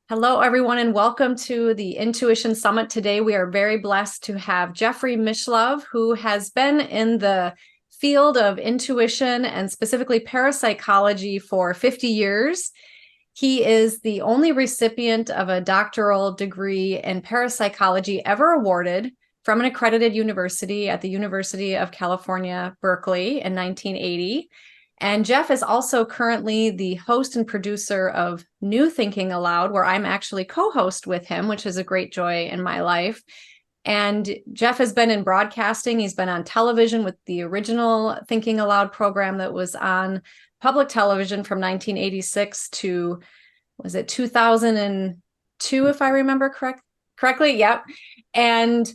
Hello, everyone, and welcome to the Intuition Summit. Today, we are very blessed to have Jeffrey Mishlove, who has been in the field of intuition and specifically parapsychology for 50 years. He is the only recipient of a doctoral degree in parapsychology ever awarded from an accredited university at the University of California, Berkeley in 1980. And Jeff is also currently the host and producer of New Thinking Aloud, where I'm actually co-host with him, which is a great joy in my life. And Jeff has been in broadcasting. He's been on television with the original Thinking Aloud program that was on public television from 1986 to, was it 2002, if I remember correctly? Yep. And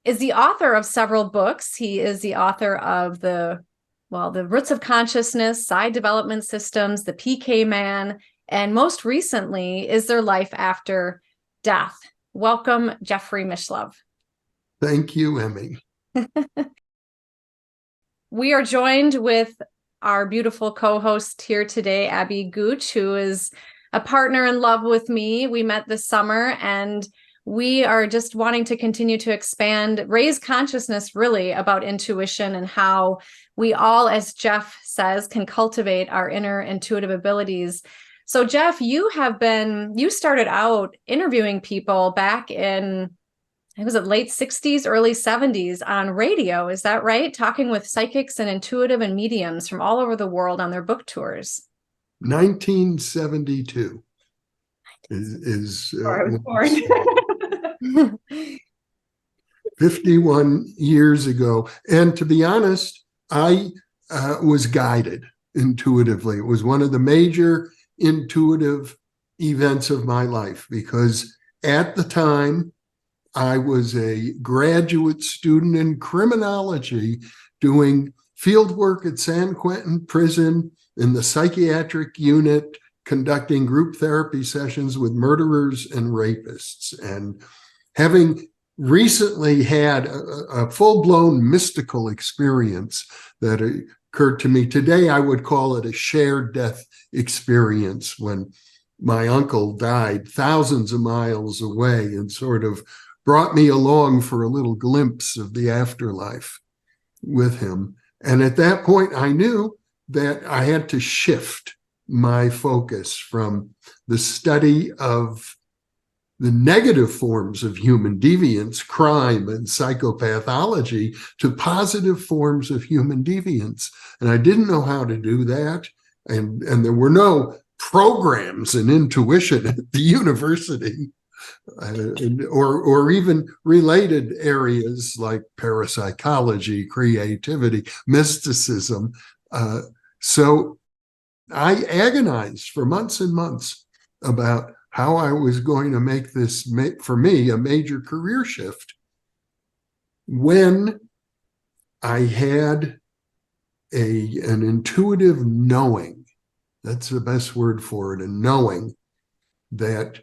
is the author of several books. He is the author of the Roots of Consciousness, Psi Development Systems, the PK Man, and most recently, Is There Life After Death? Welcome, Jeffrey Mishlove. Thank you, Emmy. We are joined with our beautiful co-host here today, Abby Gooch, who is a partner in love with me. We met this summer, and we are just wanting to continue to expand, raise consciousness really about intuition and how we all, as Jeff says, can cultivate our inner intuitive abilities. So Jeff, you started out interviewing people back in, was it late 60s, early 70s on radio, is that right? Talking with psychics and intuitive and mediums from all over the world on their book tours. 1972 is I was born. 51 years ago. And to be honest, I was guided intuitively. It was one of the major intuitive events of my life because at the time I was a graduate student in criminology doing field work at San Quentin Prison in the psychiatric unit, conducting group therapy sessions with murderers and rapists. And having recently had a full-blown mystical experience that occurred to me today, I would call it a shared death experience when my uncle died thousands of miles away and sort of brought me along for a little glimpse of the afterlife with him. And at that point, I knew that I had to shift my focus from the study of the negative forms of human deviance, crime and psychopathology, to positive forms of human deviance. And I didn't know how to do that. And there were no programs in intuition at the university or even related areas like parapsychology, creativity, mysticism. So I agonized for months and months about how I was going to make this, for me, a major career shift, when I had an intuitive knowing, that's the best word for it, a knowing that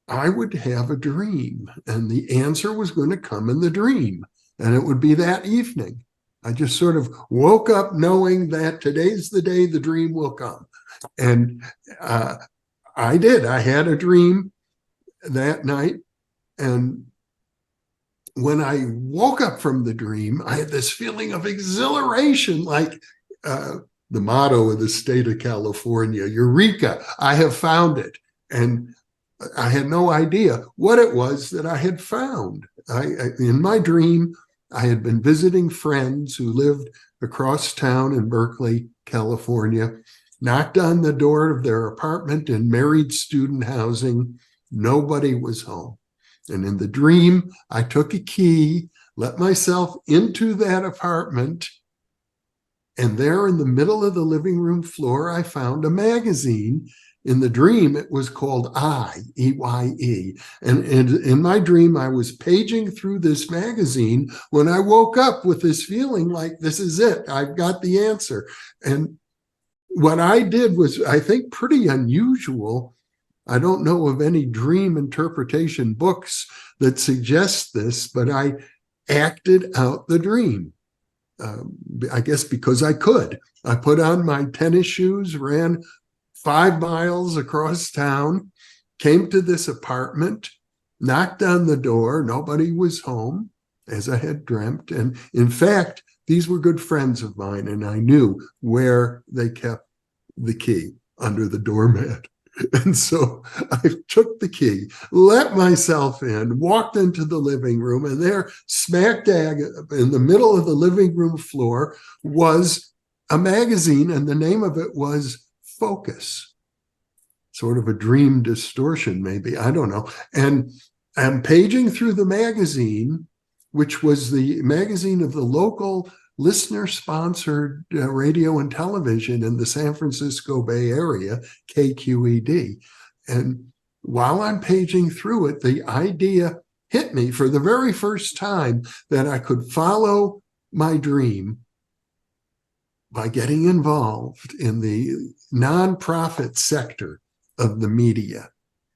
I would have a dream and the answer was going to come in the dream, and it would be that evening. I just sort of woke up knowing that today's the day the dream will come. And I did. I had a dream that night. And when I woke up from the dream, I had this feeling of exhilaration, like the motto of the state of California, Eureka, I have found it. And I had no idea what it was that I had found. In my dream, I had been visiting friends who lived across town in Berkeley, California, knocked on the door of their apartment in married student housing. Nobody was home. And in the dream, I took a key, let myself into that apartment, and there in the middle of the living room floor, I found a magazine. In the dream, it was called EYE. And in my dream, I was paging through this magazine when I woke up with this feeling like, this is it. I've got the answer. And what I did was, I think, pretty unusual. I don't know of any dream interpretation books that suggest this, but I acted out the dream. I guess because I could. I put on my tennis shoes, ran 5 miles across town, came to this apartment, knocked on the door. Nobody was home, as I had dreamt. And in fact, these were good friends of mine, and I knew where they kept the key, under the doormat. And so I took the key, let myself in, walked into the living room, and there, smack dab in the middle of the living room floor, was a magazine, and the name of it was Focus. Sort of a dream distortion, maybe, I don't know. And I'm paging through the magazine, which was the magazine of the local listener-sponsored radio and television in the San Francisco Bay Area, KQED. And while I'm paging through it, the idea hit me for the very first time that I could follow my dream by getting involved in the nonprofit sector of the media,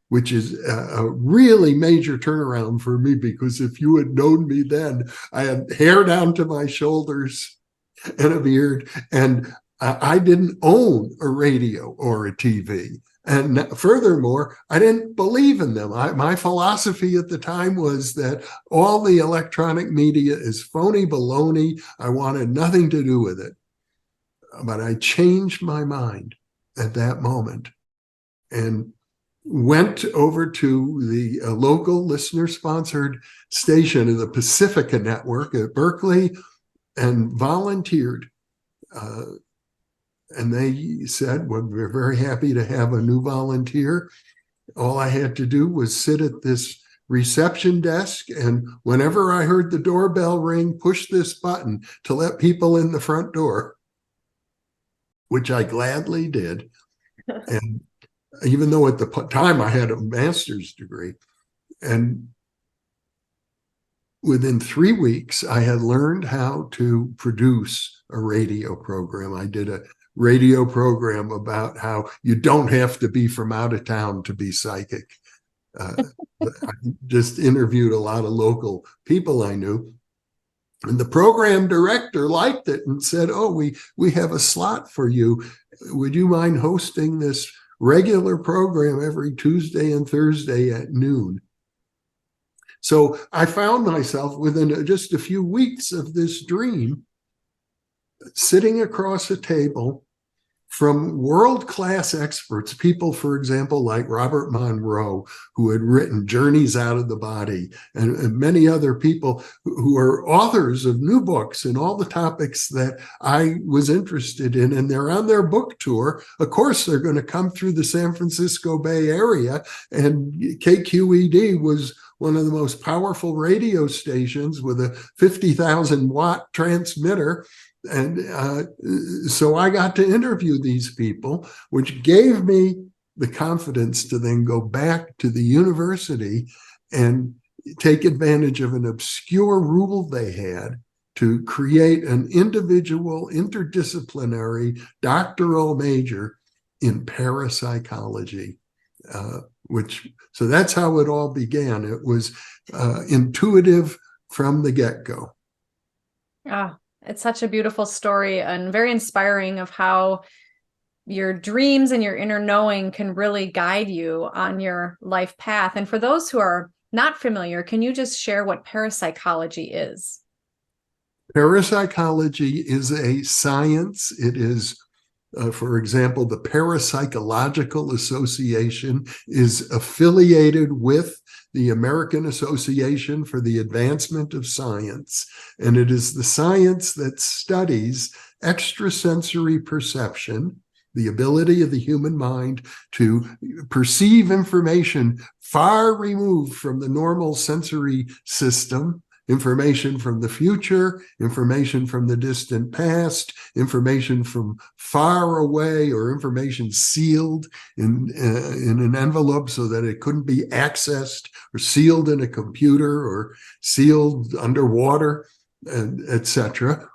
which is a really major turnaround for me, because if you had known me then, I had hair down to my shoulders and a beard, and I didn't own a radio or a TV. And furthermore, I didn't believe in them. My philosophy at the time was that all the electronic media is phony baloney. I wanted nothing to do with it. But I changed my mind at that moment and went over to the local listener-sponsored station of the Pacifica Network at Berkeley and volunteered. And they said, well, we're very happy to have a new volunteer. All I had to do was sit at this reception desk, and whenever I heard the doorbell ring, push this button to let people in the front door, which I gladly did. And even though at the time I had a master's degree, and within 3 weeks, I had learned how to produce a radio program. I did a radio program about how you don't have to be from out of town to be psychic. I just interviewed a lot of local people I knew. And the program director liked it and said, oh, we have a slot for you. Would you mind hosting this regular program every Tuesday and Thursday at noon? So I found myself within just a few weeks of this dream, sitting across a table from world-class experts, people, for example, like Robert Monroe, who had written Journeys Out of the Body, and many other people who are authors of new books and all the topics that I was interested in. And they're on their book tour. Of course, they're going to come through the San Francisco Bay Area, and KQED was one of the most powerful radio stations with a 50,000 watt transmitter. And so I got to interview these people, which gave me the confidence to then go back to the university and take advantage of an obscure rule they had to create an individual, interdisciplinary doctoral major in parapsychology, so that's how it all began. It was intuitive from the get-go. Ah, it's such a beautiful story and very inspiring of how your dreams and your inner knowing can really guide you on your life path. And for those who are not familiar, can you just share what parapsychology is? Parapsychology is a science. It is, for example, the Parapsychological Association is affiliated with the American Association for the Advancement of Science. And it is the science that studies extrasensory perception, the ability of the human mind to perceive information far removed from the normal sensory system, information from the future, information from the distant past, information from far away, or information sealed in an envelope so that it couldn't be accessed, or sealed in a computer, or sealed underwater, etc.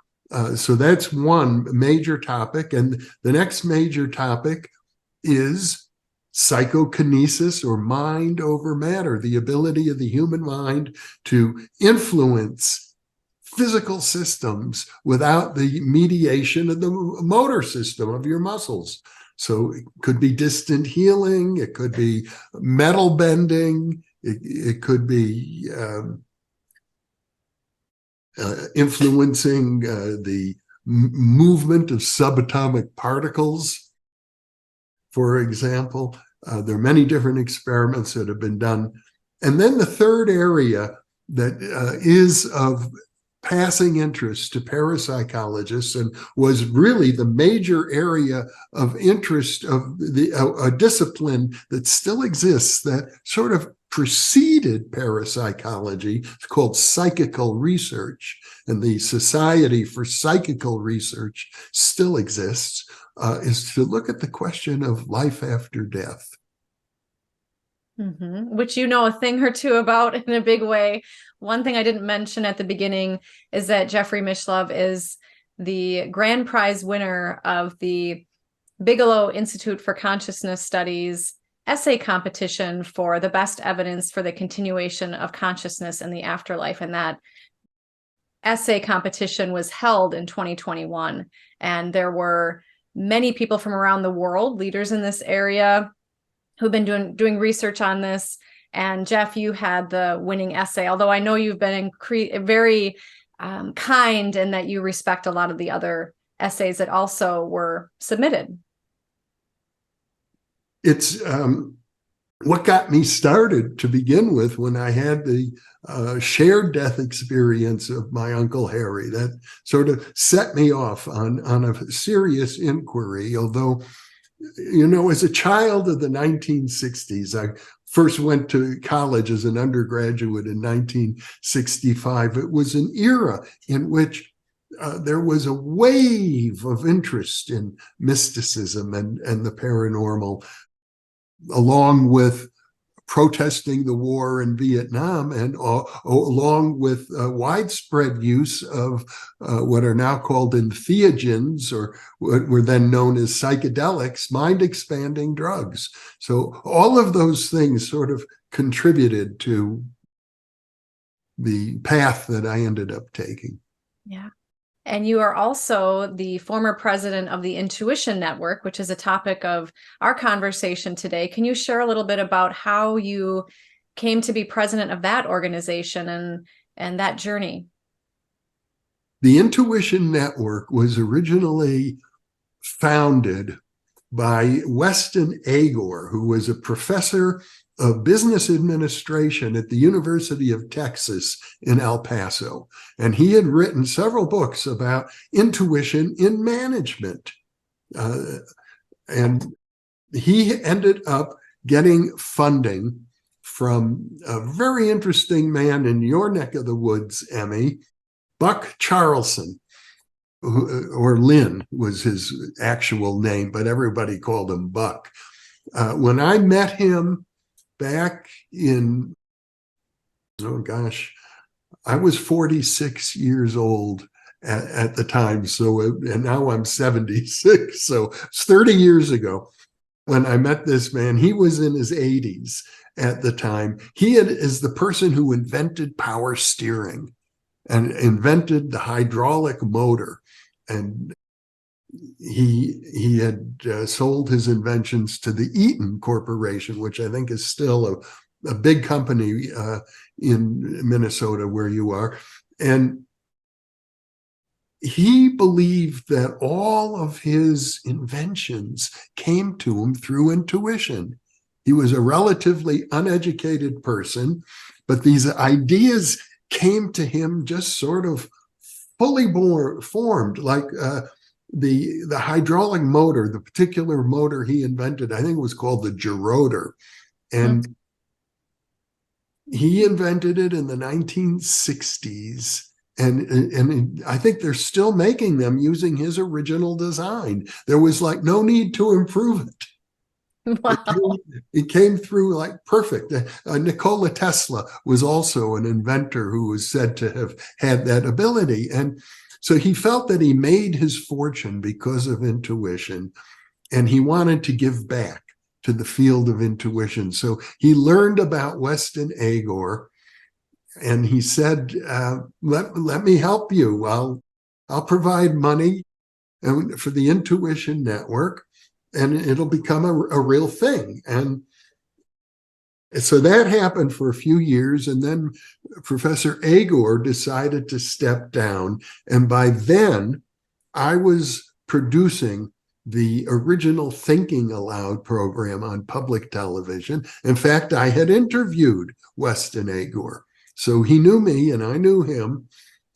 So that's one major topic. And the next major topic is psychokinesis, or mind over matter, the ability of the human mind to influence physical systems without the mediation of the motor system of your muscles. So it could be distant healing, it could be metal bending, it could be influencing the movement of subatomic particles, for example. There are many different experiments that have been done. And then the third area that is of passing interest to parapsychologists and was really the major area of interest of a discipline that still exists that sort of preceded parapsychology. It's called psychical research, and the Society for Psychical Research still exists, is to look at the question of life after death. Which you know a thing or two about in a big way. One thing I didn't mention at the beginning is that Jeffrey Mishlove is the grand prize winner of the Bigelow Institute for Consciousness Studies essay competition for the best evidence for the continuation of consciousness in the afterlife. And that essay competition was held in 2021. And there were many people from around the world, leaders in this area, who've been doing research on this. And Jeff, you had the winning essay, although I know you've been very kind and that you respect a lot of the other essays that also were submitted. It's what got me started to begin with when I had the shared death experience of my Uncle Harry. That sort of set me off on a serious inquiry, although, you know, as a child of the 1960s, I first went to college as an undergraduate in 1965. It was an era in which there was a wave of interest in mysticism and the paranormal, along with protesting the war in Vietnam and along with widespread use of what are now called entheogens, or what were then known as psychedelics, mind-expanding drugs. So all of those things sort of contributed to the path that I ended up taking. Yeah. And you are also the former president of the Intuition Network, which is a topic of our conversation today. Can you share a little bit about how you came to be president of that organization and that journey? The Intuition Network was originally founded by Weston Agor, who was a professor of business administration at the University of Texas in El Paso. And he had written several books about intuition in management. And he ended up getting funding from a very interesting man in your neck of the woods, Emmy, Buck Charlson, or Lynn was his actual name, but everybody called him Buck. When I met him back in, oh gosh, I was 46 years old at the time. So, and now I'm 76. So it's 30 years ago when I met this man. He was in his 80s at the time. He is the person who invented power steering and invented the hydraulic motor. And he had sold his inventions to the Eaton Corporation, which I think is still a big company in Minnesota where you are. And he believed that all of his inventions came to him through intuition. He was a relatively uneducated person, but these ideas came to him just sort of fully formed, like the hydraulic motor, the particular motor he invented, I think it was called the gerotor. And he invented it in the 1960s. And I think they're still making them using his original design. There was like no need to improve it. Wow. It came through like perfect. Nikola Tesla was also an inventor who was said to have had that ability. And so he felt that he made his fortune because of intuition, and he wanted to give back to the field of intuition. So he learned about Weston Agor, And he said, let me help you. I'll provide money for the Intuition Network, and it'll become a real thing. And so that happened for a few years, and then Professor Agor decided to step down. And by then, I was producing the original Thinking Aloud program on public television. In fact, I had interviewed Weston Agor. So he knew me and I knew him.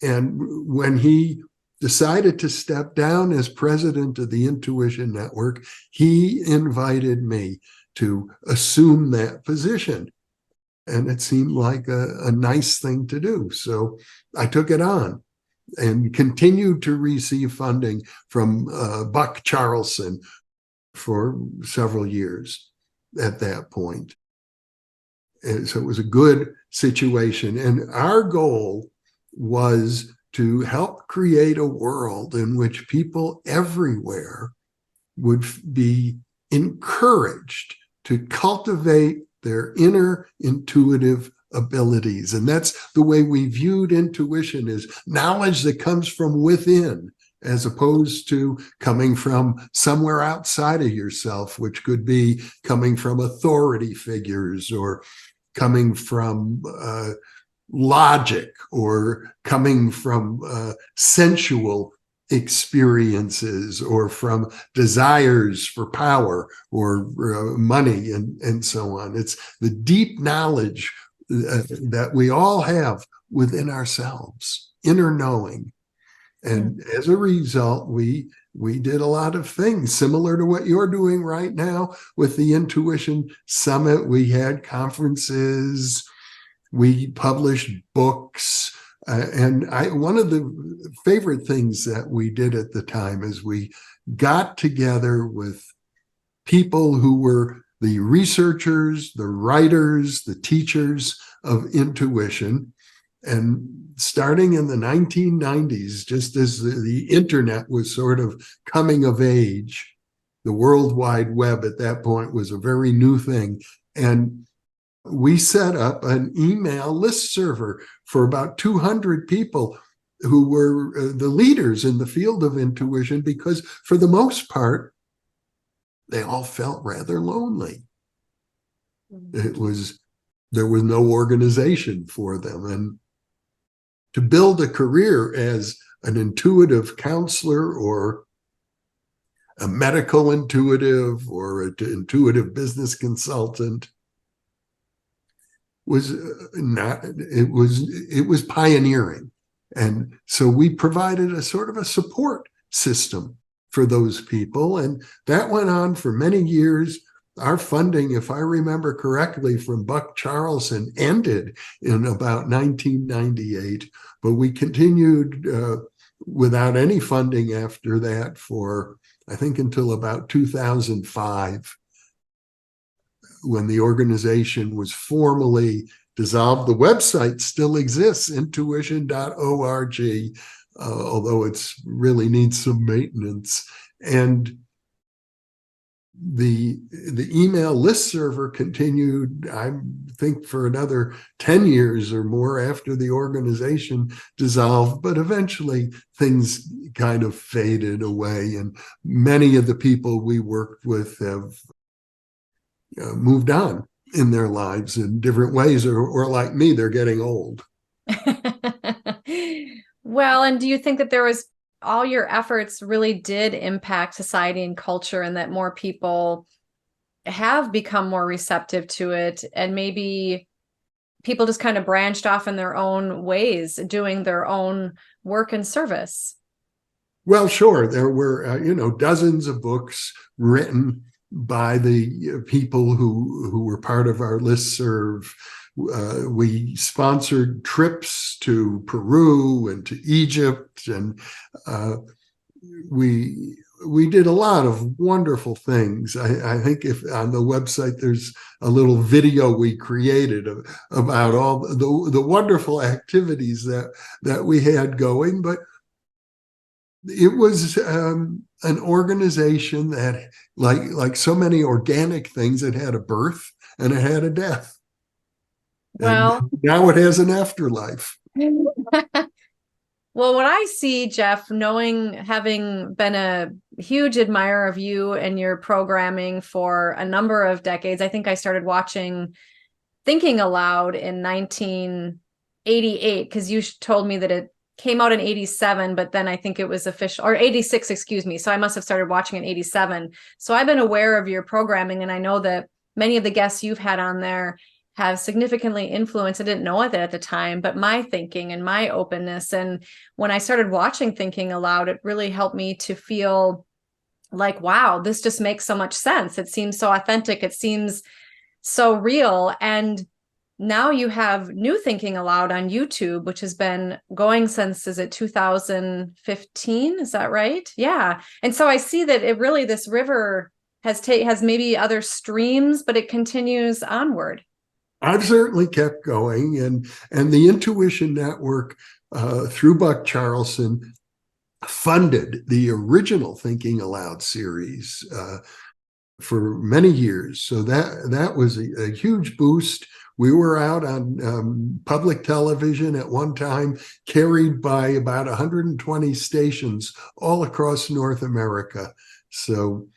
And when he decided to step down as president of the Intuition Network, he invited me to assume that position. And it seemed like a nice thing to do. So I took it on and continued to receive funding from Buck Charlson for several years at that point. And so it was a good situation. And our goal was to help create a world in which people everywhere would be encouraged to cultivate their inner intuitive abilities. And that's the way we viewed intuition, as knowledge that comes from within, as opposed to coming from somewhere outside of yourself, which could be coming from authority figures, or coming from logic, or coming from sensual experiences, or from desires for power or money, and so on. It's the deep knowledge that we all have within ourselves, inner knowing. And as a result, we did a lot of things similar to what you're doing right now with the Intuition Summit. We had conferences, we published books, and one of the favorite things that we did at the time is we got together with people who were the researchers, the writers, the teachers of intuition. And starting in the 1990s, just as the internet was sort of coming of age, the World Wide Web at that point was a very new thing. And we set up an email listserv for about 200 people who were the leaders in the field of intuition, because for the most part, they all felt rather lonely. There was no organization for them. And to build a career as an intuitive counselor, or a medical intuitive, or an intuitive business consultant, was pioneering. And so we provided a sort of a support system for those people. And that went on for many years. Our funding, if I remember correctly, from Buck Charlson ended in about 1998, but we continued without any funding after that for, I think, until about 2005, when the organization was formally dissolved. The website still exists, intuition.org, although it's really needs some maintenance. And the email listserv continued, I think, for another 10 years or more after the organization dissolved, but eventually things kind of faded away. And many of the people we worked with have moved on in their lives in different ways, or like me, they're getting old. Well, and do you think that all your efforts really did impact society and culture, and that more people have become more receptive to it, and maybe people just kind of branched off in their own ways, doing their own work and service? Well, sure. There were, dozens of books written by the people who were part of our listserv. We sponsored trips to Peru and to Egypt, and we did a lot of wonderful things. I think if on the website there's a little video we created about all the wonderful activities that we had going. But it was an organization that, like so many organic things, it had a birth and it had a death. And Well, now it has an afterlife. well, what I see, Jeff, having been a huge admirer of you and your programming for a number of decades, I think I started watching Thinking Aloud in 1988, because you told me that it came out in 87, but then I think it was official, or 86, excuse me. So I must have started watching in 87. So I've been aware of your programming, and I know that many of the guests you've had on there have significantly influenced, I didn't know it at the time, but my thinking and my openness. And when I started watching Thinking Aloud, it really helped me to feel like, wow, this just makes so much sense. It seems so authentic. It seems so real. And now you have new Thinking Aloud on YouTube, which has been going since, is it 2015? Is that right? Yeah. And so I see that it really, this river has maybe other streams, but it continues onward. I've certainly kept going, and the Intuition Network through Buck Charlson funded the original Thinking Aloud series for many years. So that was a huge boost. We were out on public television at one time, carried by about 120 stations all across North America. So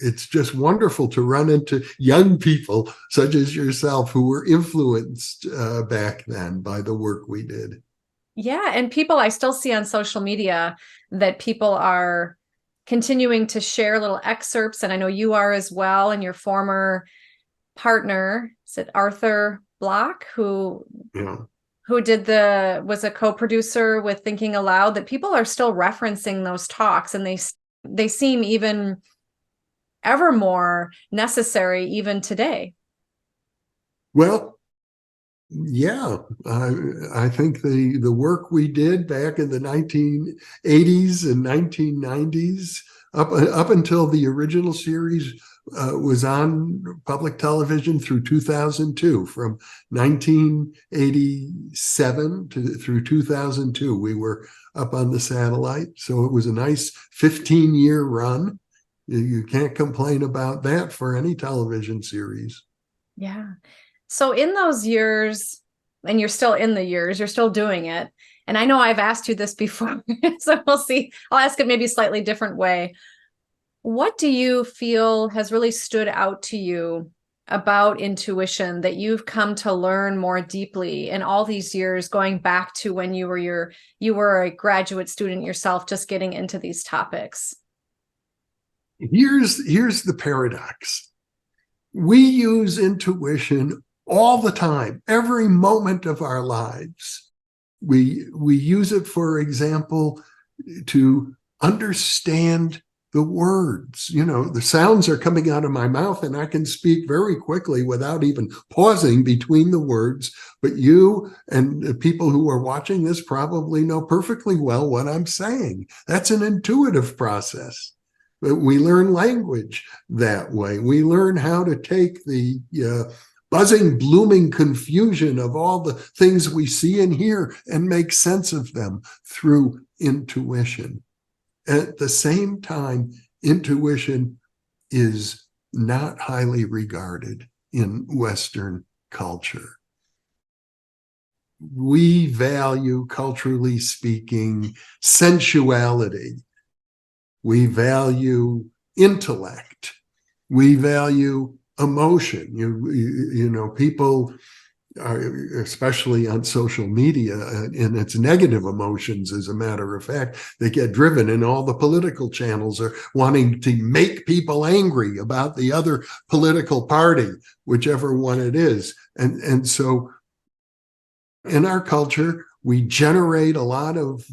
it's just wonderful to run into young people such as yourself who were influenced back then by the work we did. Yeah. And people I still see on social media that people are continuing to share little excerpts. And I know you are as well. And your former partner, is it Arthur Block, Yeah. who was a co-producer with Thinking Aloud, that people are still referencing those talks, and they seem even ever more necessary even today. Well, yeah, I think the work we did back in the 1980s and 1990s, up until the original series was on public television through 2002, from 1987 through 2002, we were up on the satellite. So it was a nice 15-year run. You can't complain about that for any television series. Yeah. So in those years, and you're still in the years, you're still doing it. And I know I've asked you this before, so we'll see. I'll ask it maybe a slightly different way. What do you feel has really stood out to you about intuition that you've come to learn more deeply in all these years, going back to when you were a graduate student yourself, just getting into these topics? Here's the paradox. We use intuition all the time, every moment of our lives. We use it, for example, to understand the words. The sounds are coming out of my mouth, and I can speak very quickly without even pausing between the words. But you and the people who are watching this probably know perfectly well what I'm saying. That's an intuitive process. But we learn language that way. We learn how to take the buzzing, blooming confusion of all the things we see and hear and make sense of them through intuition. At the same time, intuition is not highly regarded in Western culture. We value, culturally speaking, sensuality. We value intellect. We value emotion. People are, especially on social media, and it's negative emotions, as a matter of fact, they get driven, and all the political channels are wanting to make people angry about the other political party, whichever one it is. And so in our culture, we generate a lot of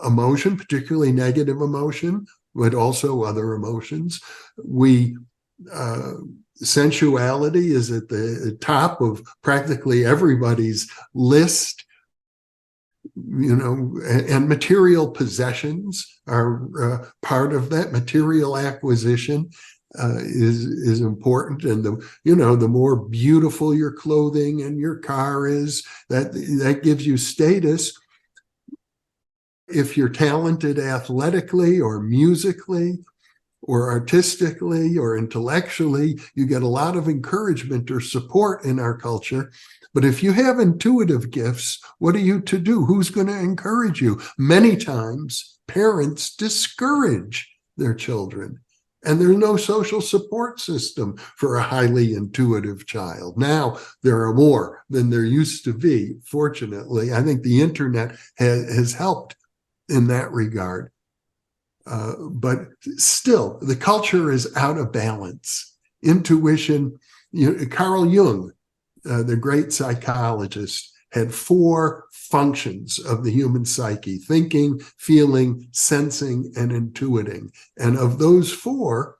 emotion, particularly negative emotion, but also other emotions. Sensuality is at the top of practically everybody's list, and material possessions are part of that. Material acquisition is important, and the more beautiful your clothing and your car is, that gives you status. If you're talented athletically or musically, or artistically or intellectually. You get a lot of encouragement or support in our culture. But if you have intuitive gifts, what are you to do? Who's going to encourage you? Many times, parents discourage their children. And there's no social support system for a highly intuitive child. Now, there are more than there used to be, fortunately. I think the internet has helped in that regard. But still, the culture is out of balance. Intuition, Carl Jung, the great psychologist, had 4 functions of the human psyche: thinking, feeling, sensing, and intuiting. And of those 4,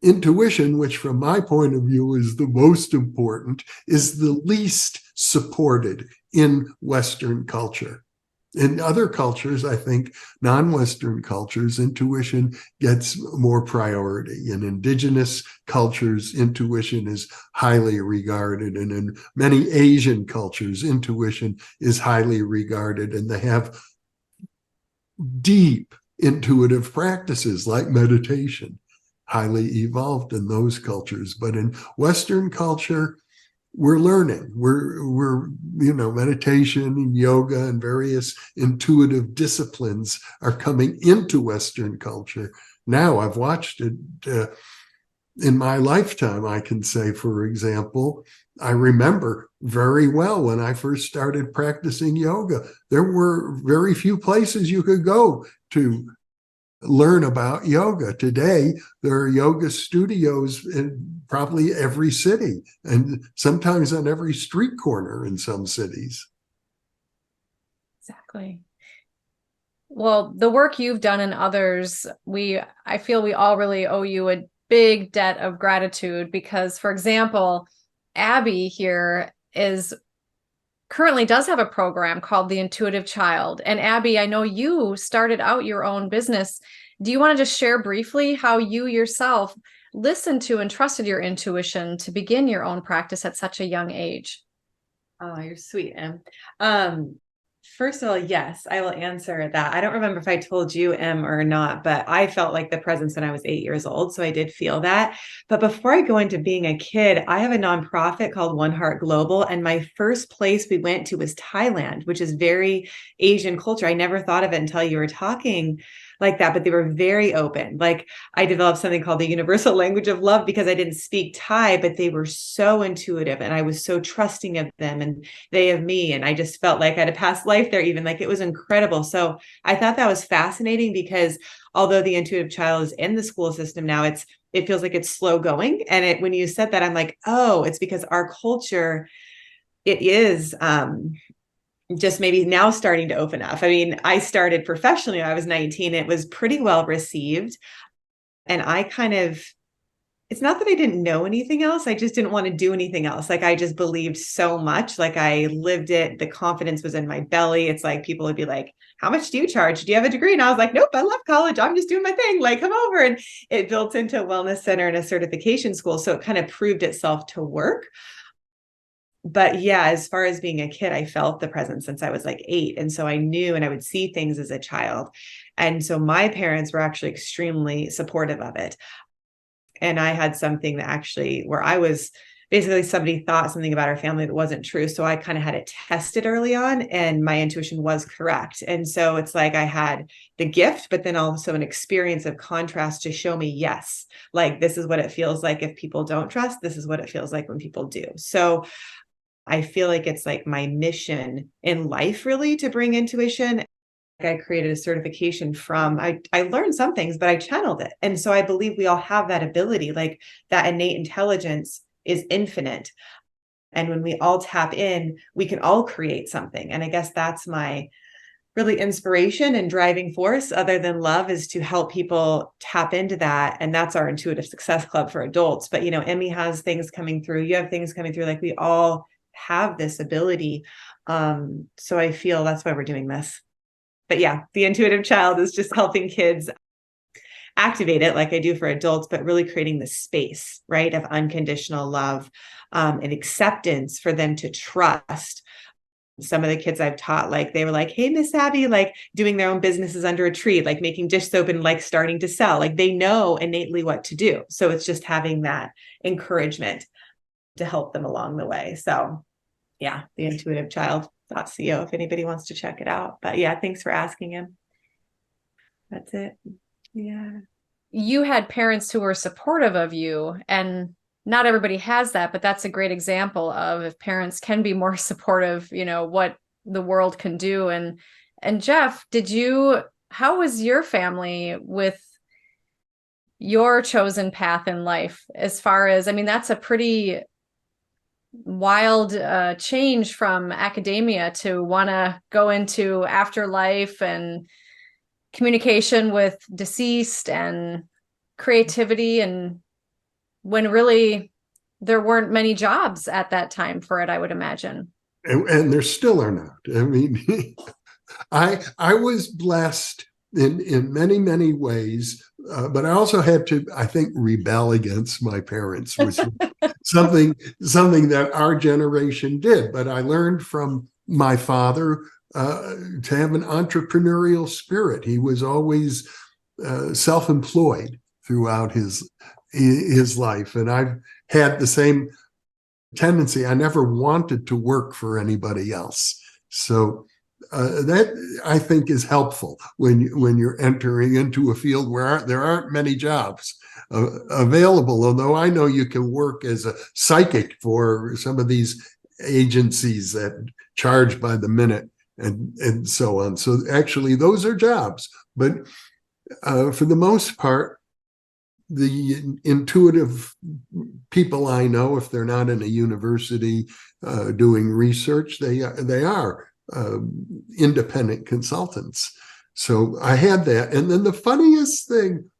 intuition, which from my point of view is the most important, is the least supported in Western culture. In other cultures, I think non-Western cultures, intuition gets more priority. In indigenous cultures, intuition is highly regarded. And in many Asian cultures, intuition is highly regarded. And they have deep intuitive practices like meditation, highly evolved in those cultures. But in Western culture, we're learning. We're meditation and yoga and various intuitive disciplines are coming into Western culture. Now I've watched it in my lifetime. I can say, for example, I remember very well when I first started practicing yoga, there were very few places you could go to learn about yoga. Today, there are yoga studios in probably every city, and sometimes on every street corner in some cities. Exactly. Well, the work you've done and others, I feel we all really owe you a big debt of gratitude because, for example, Abby here currently does have a program called The Intuitive Child. And Abby, I know you started out your own business. Do you want to just share briefly how you yourself listened to and trusted your intuition to begin your own practice at such a young age? Oh, you're sweet, Em. First of all, yes, I will answer that. I don't remember if I told you, Em, or not, but I felt like the presence when I was 8 years old. So I did feel that. But before I go into being a kid, I have a nonprofit called One Heart Global. And my first place we went to was Thailand, which is very Asian culture. I never thought of it until you were talking like that, but they were very open. Like I developed something called the universal language of love because I didn't speak Thai, but they were so intuitive and I was so trusting of them and they of me. And I just felt like I had a past life there, even like it was incredible. So I thought that was fascinating because although the intuitive child is in the school system now, it feels like it's slow going. And when you said that, I'm like, oh, it's because our culture, it is, just maybe now starting to open up. I mean, I started professionally when I was 19. It was pretty well received. And it's not that I didn't know anything else. I just didn't want to do anything else. Like I just believed so much, like I lived it. The confidence was in my belly. It's like people would be like, how much do you charge? Do you have a degree? And I was like, nope, I love college. I'm just doing my thing. Like, come over. And it built into a wellness center and a certification school. So it kind of proved itself to work. But yeah, as far as being a kid, I felt the presence since I was like 8. And so I knew and I would see things as a child. And so my parents were actually extremely supportive of it. And I had something that actually where I was basically somebody thought something about our family that wasn't true. So I kind of had it tested early on and my intuition was correct. And so it's like I had the gift, but then also an experience of contrast to show me, yes, like this is what it feels like if people don't trust. This is what it feels like when people do. So I feel like it's like my mission in life really to bring intuition. I created a certification I learned some things, but I channeled it. And so I believe we all have that ability, like that innate intelligence is infinite. And when we all tap in, we can all create something. And I guess that's my really inspiration and driving force other than love is to help people tap into that. And that's our Intuitive Success Club for adults. But, Emmy has things coming through. You have things coming through. Like we all have this ability. So I feel that's why we're doing this. But yeah, the intuitive child is just helping kids activate it like I do for adults, but really creating the space, right, of unconditional love and acceptance for them to trust some of the kids I've taught, like they were like, hey, Miss Abby, like doing their own businesses under a tree, like making dish soap and like starting to sell, like they know innately what to do. So it's just having that encouragement to help them along the way. So yeah, the intuitive child.co if anybody wants to check it out. But yeah, thanks for asking him. That's it. Yeah. You had parents who were supportive of you, and not everybody has that, but that's a great example of if parents can be more supportive, what the world can do. And Jeff, how was your family with your chosen path in life? As far as, that's a pretty wild change from academia to want to go into afterlife and communication with deceased and creativity, and when really there weren't many jobs at that time for it, I would imagine. And there still are not. I mean, I was blessed in many, many ways, but I also had to, I think, rebel against my parents, which was something that our generation did. But I learned from my father to have an entrepreneurial spirit. He was always self-employed throughout his life, and I've had the same tendency. I never wanted to work for anybody else. So that I think is helpful when you're entering into a field where there aren't many jobs available. Although I know you can work as a psychic for some of these agencies that charge by the minute and so on. So actually, those are jobs. But for the most part, the intuitive people I know, if they're not in a university doing research, they are independent consultants. So I had that. And then the funniest thing,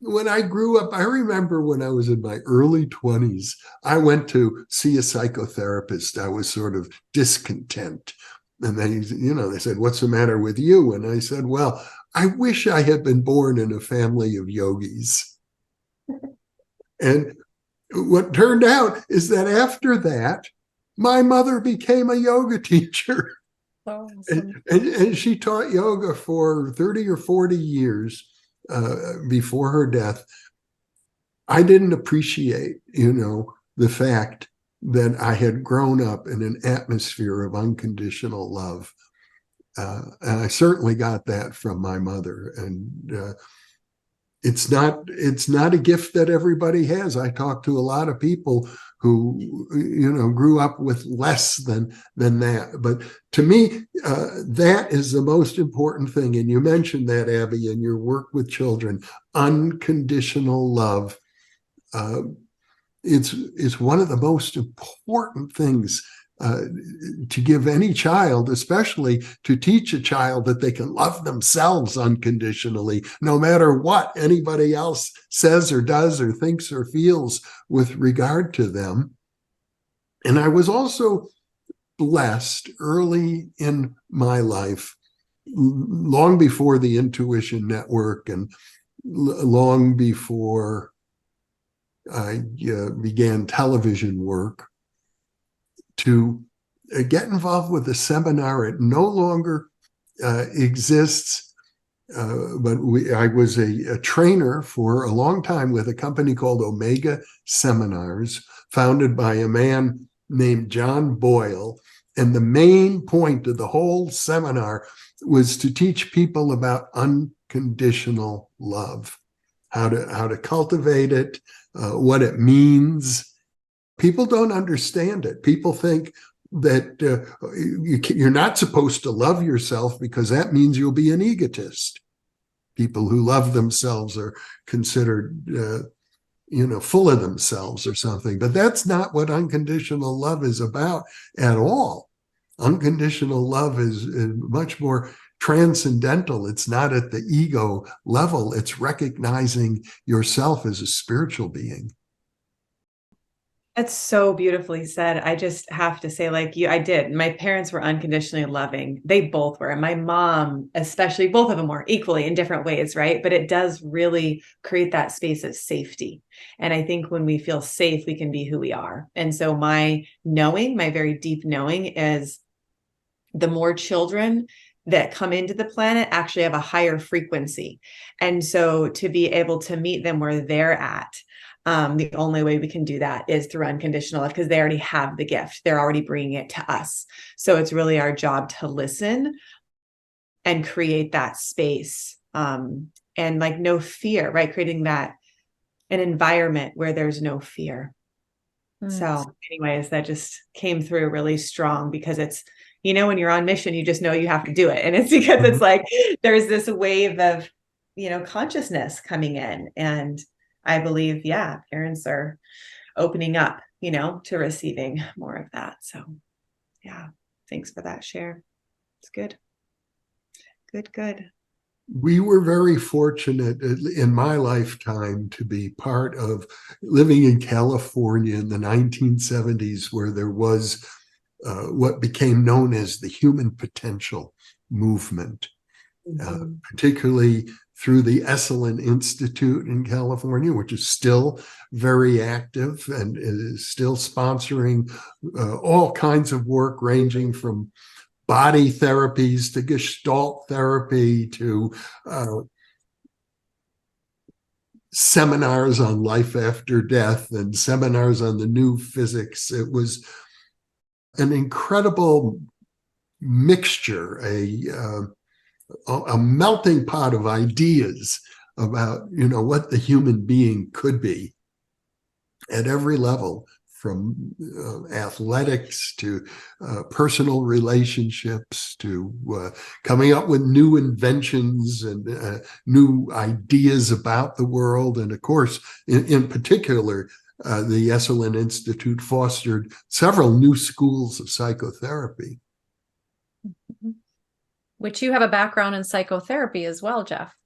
when I grew up, I remember when I was in my early 20s, I went to see a psychotherapist. I was sort of discontent. And they said, what's the matter with you? And I said, well, I wish I had been born in a family of yogis. And what turned out is that after that, my mother became a yoga teacher. Awesome. And she taught yoga for 30 or 40 years before her death. I didn't appreciate, the fact that I had grown up in an atmosphere of unconditional love. And I certainly got that from my mother. And it's not a gift that everybody has. I talk to a lot of people who, grew up with less than that. But to me, that is the most important thing. And you mentioned that, Abby, in your work with children, unconditional love. It's one of the most important things to give any child, especially to teach a child that they can love themselves unconditionally, no matter what anybody else says or does or thinks or feels with regard to them. And I was also blessed early in my life, long before the Intuition Network and long before I began television work, to get involved with a seminar. It no longer exists, but I was a trainer for a long time with a company called Omega Seminars, founded by a man named John Boyle. And the main point of the whole seminar was to teach people about unconditional love, how to cultivate it, what it means. People don't understand it. People think that you're not supposed to love yourself because that means you'll be an egotist. People who love themselves are considered, full of themselves or something. But that's not what unconditional love is about at all. Unconditional love is much more transcendental. It's not at the ego level. It's recognizing yourself as a spiritual being. That's so beautifully said. I just have to say, like you, I did. My parents were unconditionally loving. They both were. And my mom, especially, both of them were equally in different ways, right? But it does really create that space of safety. And I think when we feel safe, we can be who we are. And so my very deep knowing is the more children that come into the planet actually have a higher frequency. And so to be able to meet them where they're at, the only way we can do that is through unconditional love, because they already have the gift. They're already bringing it to us. So it's really our job to listen and create that space, and like no fear, right? Creating that an environment where there's no fear. So anyways, that just came through really strong, because it's, when you're on mission, you just know you have to do it. And it's because it's like, there's this wave of, consciousness coming in. And I believe, parents are opening up, to receiving more of that. So yeah, thanks for that share. It's good. Good. We were very fortunate in my lifetime to be part of living in California in the 1970s, where there was what became known as the human potential movement, particularly through the Esalen Institute in California, which is still very active and is still sponsoring all kinds of work, ranging from body therapies to Gestalt therapy to seminars on life after death and seminars on the new physics. It was an incredible mixture, a melting pot of ideas about, what the human being could be at every level, from athletics to personal relationships to coming up with new inventions and new ideas about the world. And of course, in particular, the Esalen Institute fostered several new schools of psychotherapy. Which you have a background in psychotherapy as well, Jeff.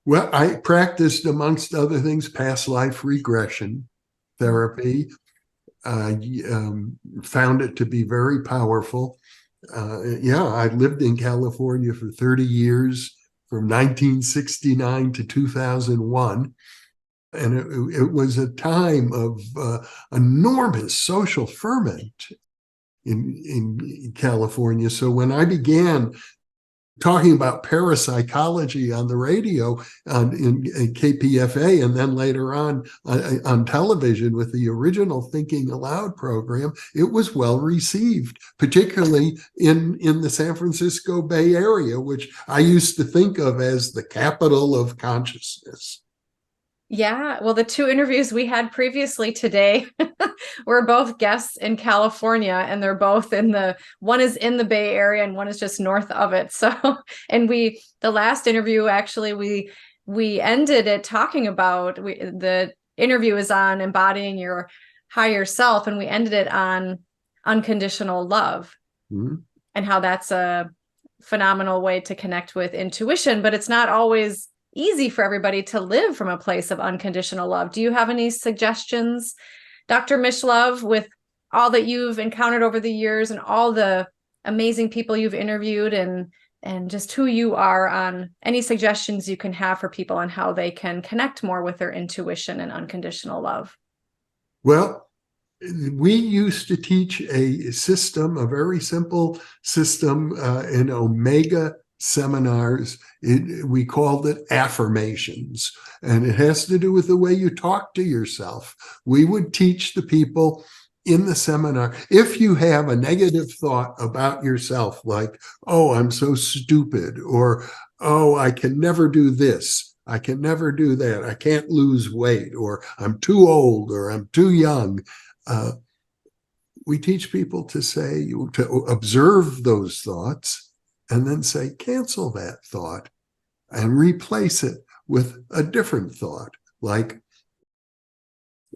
Well, I practiced, amongst other things, past life regression therapy. I found it to be very powerful. I lived in California for 30 years, from 1969 to 2001. And it was a time of enormous social ferment in California. So when I began talking about parapsychology on the radio in KPFA, and then later on television with the original Thinking Aloud program, it was well received, particularly in the San Francisco Bay Area, which I used to think of as the capital of consciousness. Yeah, well, the two interviews we had previously today were both guests in California, and they're both one is in the Bay Area and one is just north of it. So, and the last interview, actually, we ended it talking about, the interview is on embodying your higher self, and we ended it on unconditional love, and how that's a phenomenal way to connect with intuition, but it's not always easy for everybody to live from a place of unconditional love. Do you have any suggestions, Dr. Mishlove, with all that you've encountered over the years and all the amazing people you've interviewed, and just who you are, on any suggestions you can have for people on how they can connect more with their intuition and unconditional love? Well, we used to teach a system, a very simple system in Omega seminars. We called it affirmations, and it has to do with the way you talk to yourself. We would teach the people in the seminar, if you have a negative thought about yourself, like, oh, I'm so stupid, or, oh, I can never do this, I can never do that, I can't lose weight, or I'm too old, or I'm too young. We teach people to observe those thoughts, and then say, cancel that thought and replace it with a different thought. Like,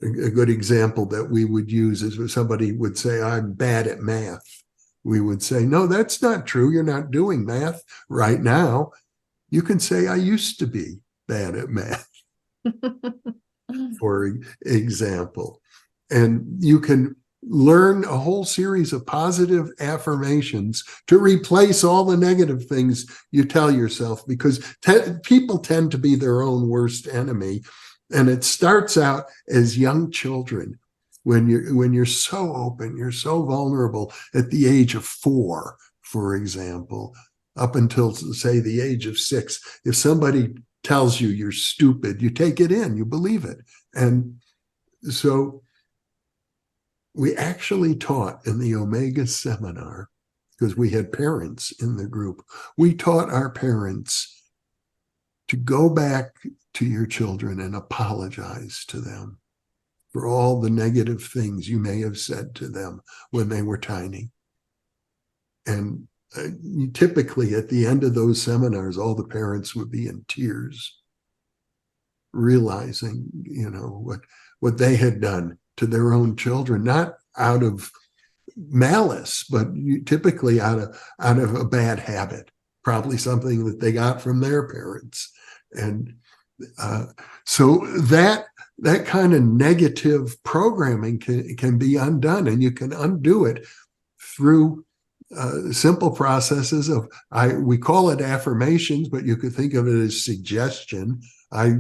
a good example that we would use is if somebody would say, I'm bad at math. We would say, no, that's not true. You're not doing math right now. You can say, I used to be bad at math, for example. And you can learn a whole series of positive affirmations to replace all the negative things you tell yourself, because people tend to be their own worst enemy. And it starts out as young children, when you're so open, you're so vulnerable, at the age of 4, for example, up until, say, the age of 6. If somebody tells you you're stupid, you take it in, you believe it. And so we actually taught in the Omega seminar, because we had parents in the group, we taught our parents to go back to your children and apologize to them for all the negative things you may have said to them when they were tiny. And typically at the end of those seminars, all the parents would be in tears, realizing, what they had done to their own children, not out of malice, but typically out of a bad habit, probably something that they got from their parents. And so that kind of negative programming can be undone, and you can undo it through simple processes of, we call it affirmations, but you could think of it as suggestion. I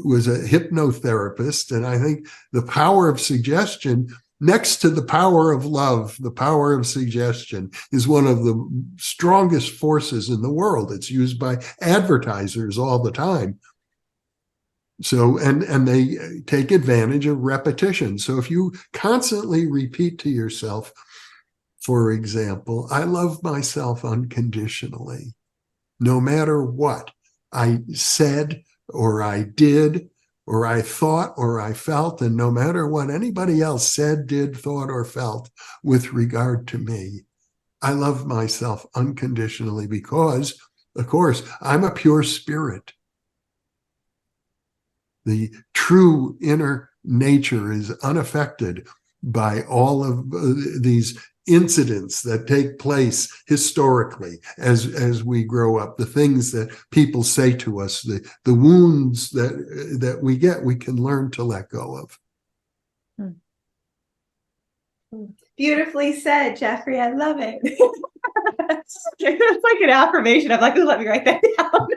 was a hypnotherapist, and I think the power of suggestion, next to the power of love, the power of suggestion is one of the strongest forces in the world. It's used by advertisers all the time. So, and they take advantage of repetition. So if you constantly repeat to yourself, for example, I love myself unconditionally, no matter what I said or I did or I thought or I felt, and no matter what anybody else said, did, thought, or felt with regard to me, I love myself unconditionally because, of course, I'm a pure spirit. The true inner nature is unaffected by all of these incidents that take place historically as we grow up, the things that people say to us, the wounds that we get, we can learn to let go of. Beautifully said, Jeffrey. I love it. It's like an affirmation. I'm like, let me write that down.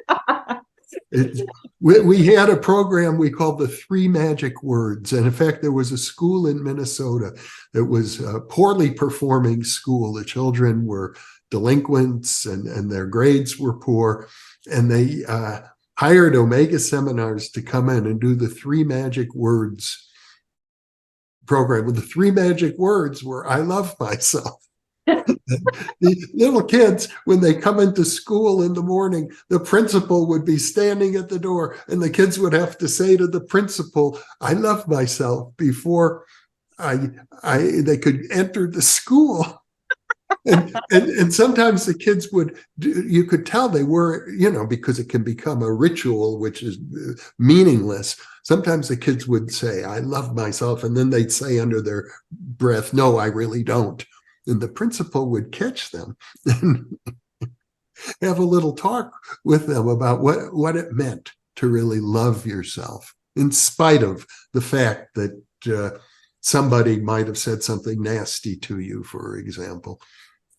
We had a program we called the 3 Magic Words. And in fact, there was a school in Minnesota that was a poorly performing school. The children were delinquents and their grades were poor. And they hired Omega seminars to come in and do the 3 Magic Words program. With the 3 Magic Words were, I love myself. The little kids, when they come into school in the morning, the principal would be standing at the door, and the kids would have to say to the principal, I love myself, before they could enter the school. And sometimes the kids you could tell they were, because it can become a ritual, which is meaningless. Sometimes the kids would say, I love myself. And then they'd say under their breath, no, I really don't. And the principal would catch them and have a little talk with them about what it meant to really love yourself, in spite of the fact that somebody might have said something nasty to you, for example.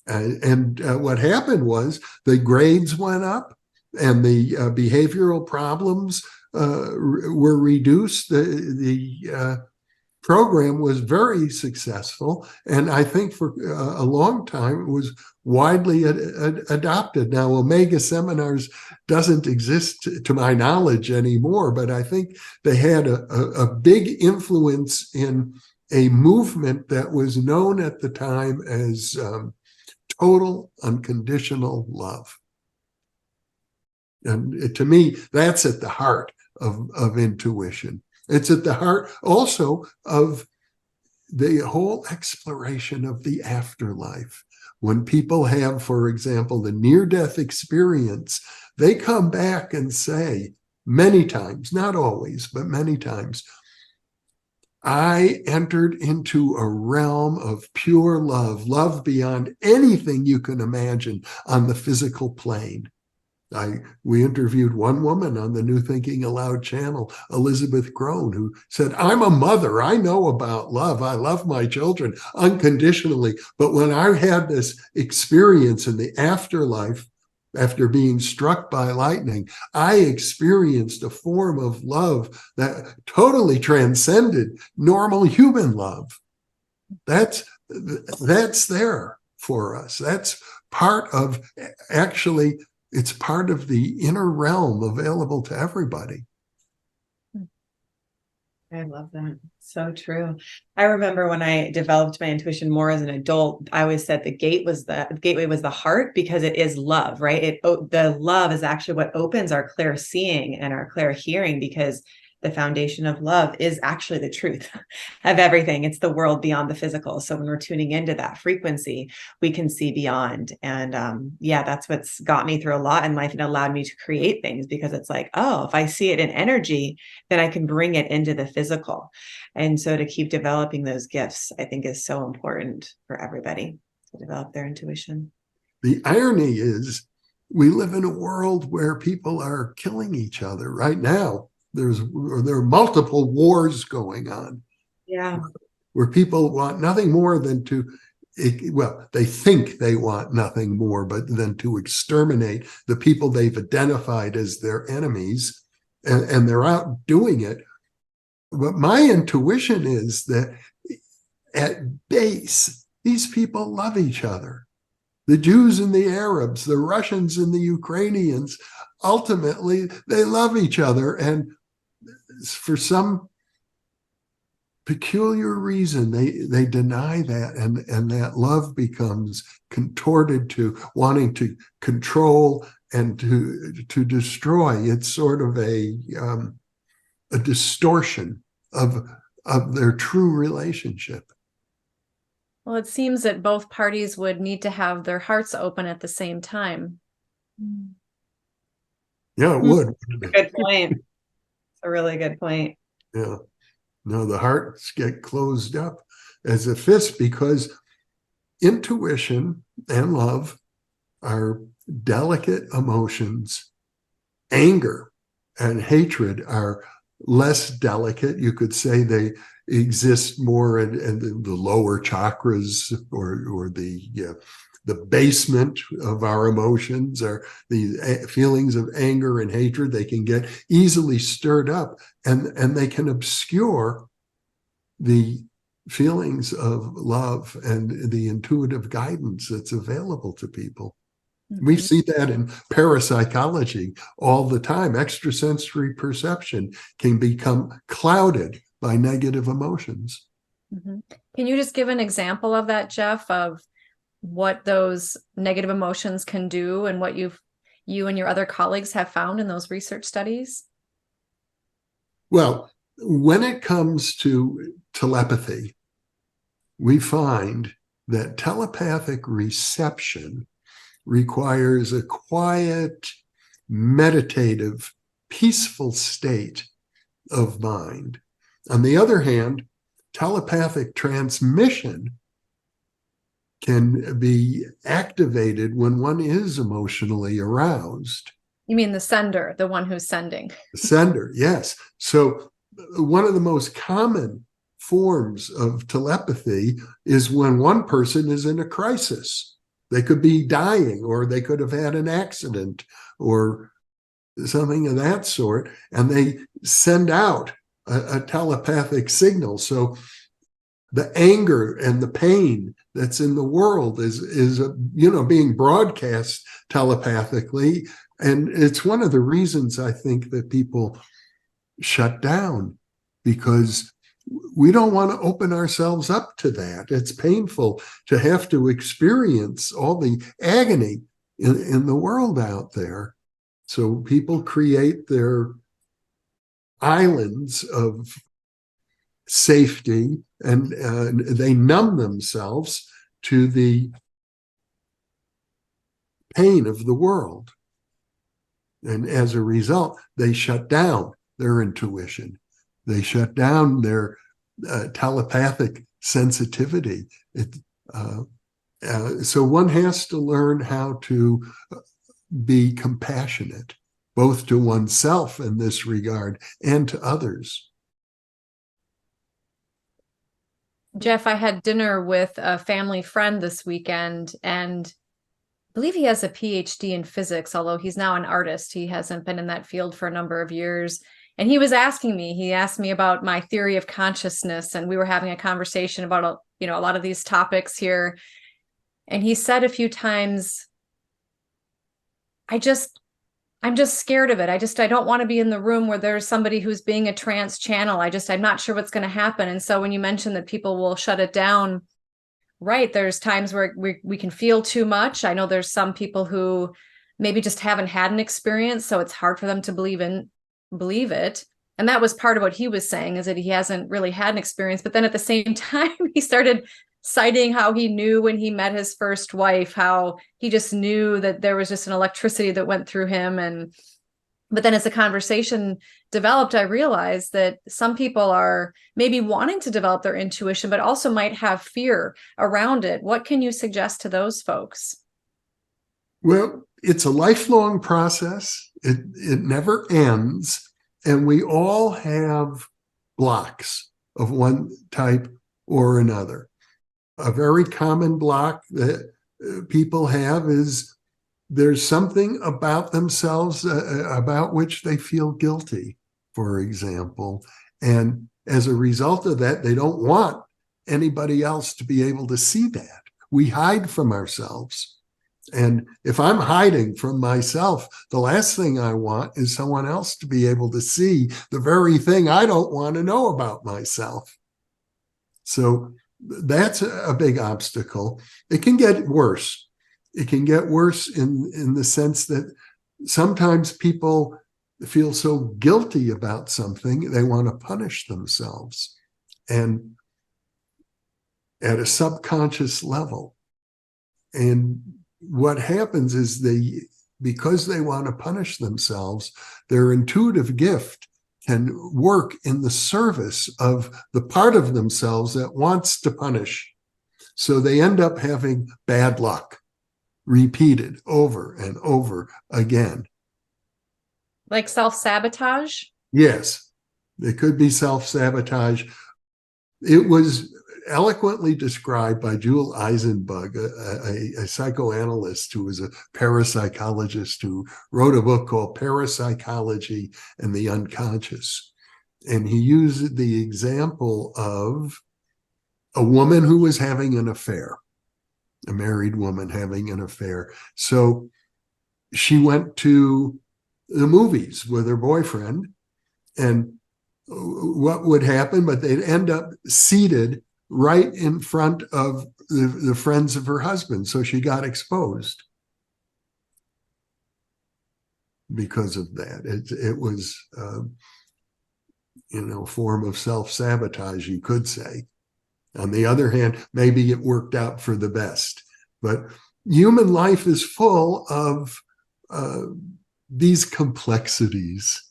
And what happened was the grades went up and the behavioral problems were reduced. The program was very successful, and I think for a long time it was widely adopted. Now, Omega Seminars doesn't exist to my knowledge anymore, but I think they had a big influence in a movement that was known at the time as total unconditional love. And to me, that's at the heart of intuition. It's at the heart also of the whole exploration of the afterlife. When people have, for example, the near-death experience, they come back and say many times, not always, but many times, I entered into a realm of pure love beyond anything you can imagine on the physical plane. We interviewed one woman on the New Thinking Aloud channel, Elizabeth Crone, who said, I'm a mother. I know about love. I love my children unconditionally. But when I had this experience in the afterlife, after being struck by lightning, I experienced a form of love that totally transcended normal human love. That's there for us. That's part of, actually, it's part of the inner realm available to everybody. I love that. So true. I remember when I developed my intuition more as an adult, I always said the gateway was the heart, because it is love, right? The love is actually what opens our clear seeing and our clear hearing, because the foundation of love is actually the truth of everything. It's the world beyond the physical. So when we're tuning into that frequency, we can see beyond. And yeah, that's what's got me through a lot in life and allowed me to create things, because it's like, oh, if I see it in energy, then I can bring it into the physical. And so to keep developing those gifts, I think, is so important for everybody to develop their intuition. The irony is we live in a world where people are killing each other right now. There are multiple wars going on. Yeah. Where people want nothing more than to, well, they think they want nothing more, but than to exterminate the people they've identified as their enemies, and they're out doing it. But my intuition is that at base, these people love each other. The Jews and the Arabs, the Russians and the Ukrainians, ultimately, they love each other. And for some peculiar reason, they deny that, and that love becomes contorted to wanting to control and to destroy. It's sort of a distortion of their true relationship. Well, it seems that both parties would need to have their hearts open at the same time. Yeah, it would. Good point. A really good point. Yeah. No, the hearts get closed up as a fist, because intuition and love are delicate emotions. Anger and hatred are less delicate. You could say they exist more in the lower chakras, or the basement of our emotions, are the feelings of anger and hatred. They can get easily stirred up, and they can obscure the feelings of love and the intuitive guidance that's available to people. We see that in parapsychology all the time. Extrasensory perception can become clouded by negative emotions. Can you just give an example of that, Jeff, of what those negative emotions can do and what you and your other colleagues have found in those research studies? Well, when it comes to telepathy, we find that telepathic reception requires a quiet, meditative, peaceful state of mind. On the other hand, telepathic transmission can be activated when one is emotionally aroused. You mean the sender, the one who's sending? The sender, yes. So one of the most common forms of telepathy is when one person is in a crisis. They could be dying, or they could have had an accident or something of that sort, and they send out a telepathic signal. So the anger and the pain that's in the world is being broadcast telepathically. And it's one of the reasons I think that people shut down, because we don't want to open ourselves up to that. It's painful to have to experience all the agony in the world out there. So people create their islands of safety, and they numb themselves to the pain of the world. And as a result, they shut down their intuition. They shut down their telepathic sensitivity. So one has to learn how to be compassionate, both to oneself in this regard and to others. Jeff, I had dinner with a family friend this weekend, and I believe he has a PhD in physics, although he's now an artist. He hasn't been in that field for a number of years. And he asked me about my theory of consciousness, and we were having a conversation about, a lot of these topics here. And he said a few times, I'm just scared of it. I don't want to be in the room where there's somebody who's being a trance channel. I'm not sure what's going to happen. And so when you mentioned that people will shut it down, right, there's times where we can feel too much. I know there's some people who maybe just haven't had an experience, so it's hard for them to believe it. And that was part of what he was saying, is that he hasn't really had an experience. But then at the same time, he started citing how he knew when he met his first wife, how he just knew that there was just an electricity that went through him. But then as the conversation developed, I realized that some people are maybe wanting to develop their intuition, but also might have fear around it. What can you suggest to those folks? Well, it's a lifelong process. It never ends. And we all have blocks of one type or another. A very common block that people have is there's something about themselves about which they feel guilty, for example. And as a result of that, they don't want anybody else to be able to see that. We hide from ourselves. And if I'm hiding from myself, the last thing I want is someone else to be able to see the very thing I don't want to know about myself. So that's a big obstacle. It can get worse. It can get worse in the sense that sometimes people feel so guilty about something, they want to punish themselves. And at a subconscious level. And what happens is because they want to punish themselves, their intuitive gift can work in the service of the part of themselves that wants to punish. So they end up having bad luck repeated over and over again. Like self-sabotage? Yes, it could be self-sabotage. It was eloquently described by Jewel Eisenbug, a psychoanalyst who was a parapsychologist who wrote a book called Parasology and the Unconscious. And he used the example of a woman who was having an affair, a married woman having an affair. So she went to the movies with her boyfriend, and what would happen, but they'd end up seated right in front of the friends of her husband. So she got exposed because of that. It was, a form of self-sabotage, you could say. On the other hand, maybe it worked out for the best. But human life is full of these complexities.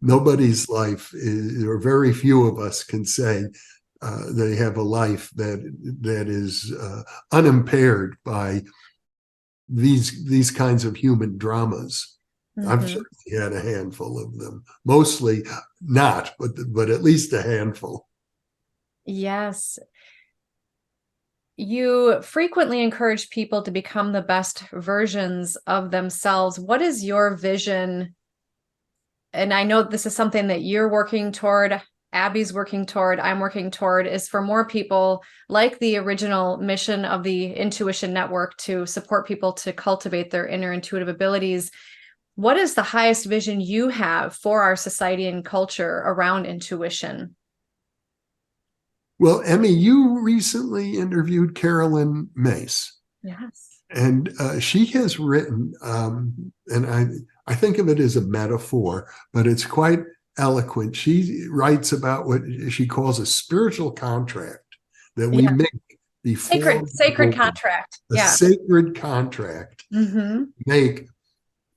Nobody's life or very few of us can say they have a life that is unimpaired by these kinds of human dramas. Mm-hmm. I've certainly had a handful of them, mostly not, but at least a handful. Yes. You frequently encourage people to become the best versions of themselves. What is your vision? And I know this is something that you're working toward, Abby's working toward, I'm working toward, is for more people, like the original mission of the Intuition Network, to support people to cultivate their inner intuitive abilities. What is the highest vision you have for our society and culture around intuition? Well, Emmy, you recently interviewed Carolyn Mace. Yes. And she has written, and I think of it as a metaphor, but it's quite eloquent. She writes about what she calls a spiritual contract that we make before sacred contract. A sacred contract make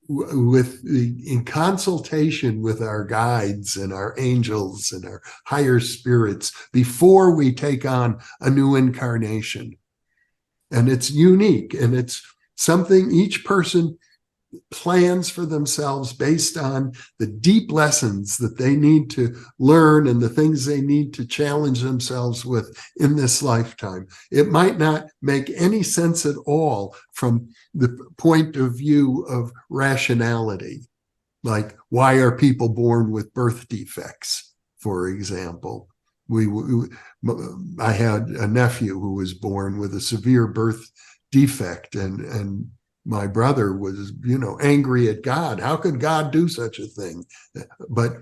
in consultation with our guides and our angels and our higher spirits before we take on a new incarnation. And it's unique, and it's something each person plans for themselves based on the deep lessons that they need to learn and the things they need to challenge themselves with in this lifetime. It might not make any sense at all from the point of view of rationality, like why are people born with birth defects, for example. I had a nephew who was born with a severe birth defect, and my brother was, angry at God. How could God do such a thing? But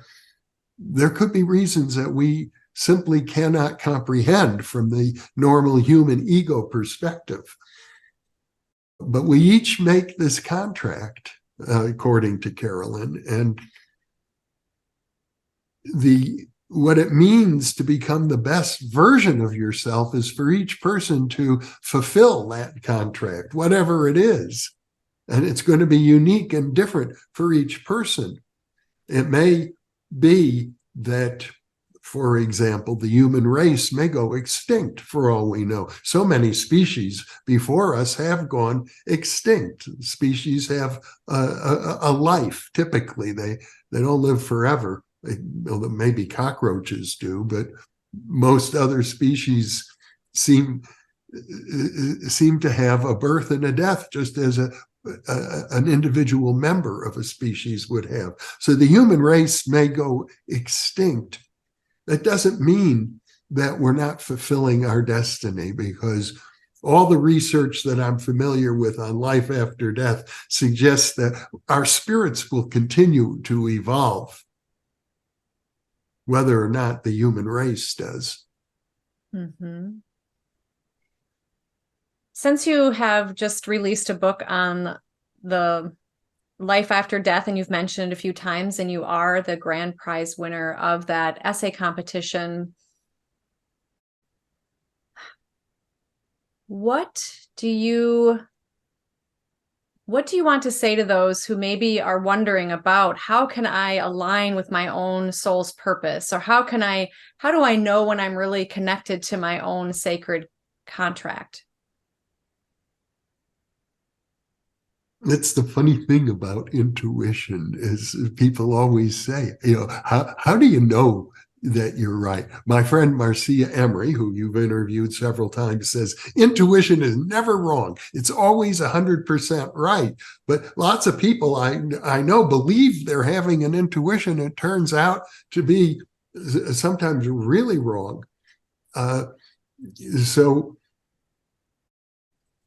there could be reasons that we simply cannot comprehend from the normal human ego perspective. But we each make this contract, according to Carolyn, and what it means to become the best version of yourself is for each person to fulfill that contract, whatever it is. And it's going to be unique and different for each person. It may be that, for example, the human race may go extinct for all we know. So many species before us have gone extinct. Species have a life, typically. They don't live forever. Maybe cockroaches do, but most other species seem to have a birth and a death, just as an individual member of a species would have. So the human race may go extinct. That doesn't mean that we're not fulfilling our destiny, because all the research that I'm familiar with on life after death suggests that our spirits will continue to evolve, whether or not the human race does. Mm-hmm. Since you have just released a book on the life after death, and you've mentioned it a few times, and you are the grand prize winner of that essay competition, what do you want to say to those who maybe are wondering about, how can I align with my own soul's purpose? Or how do I know when I'm really connected to my own sacred contract? That's the funny thing about intuition, is people always say, how do you know that you're right? My friend Marcia Emery, who you've interviewed several times, says intuition is never wrong. It's always 100% right. But lots of people I know believe they're having an intuition. It turns out to be sometimes really wrong. So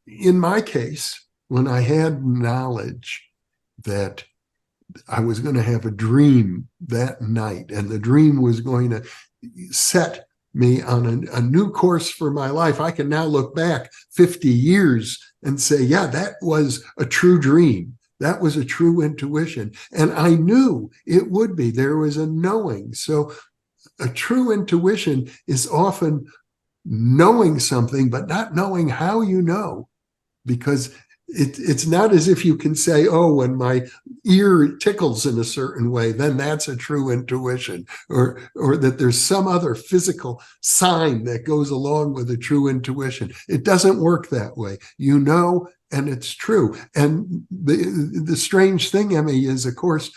in my case, when I had knowledge that I was going to have a dream that night, and the dream was going to set me on a new course for my life, I can now look back 50 years and say, yeah, that was a true dream. That was a true intuition. And I knew it would be. There was a knowing. So a true intuition is often knowing something, but not knowing how you know, because it's not as if you can say, oh, when my ear tickles in a certain way, then that's a true intuition, or that there's some other physical sign that goes along with a true intuition. It doesn't work that way. You know, and it's true. And the strange thing, Emmy, is, of course,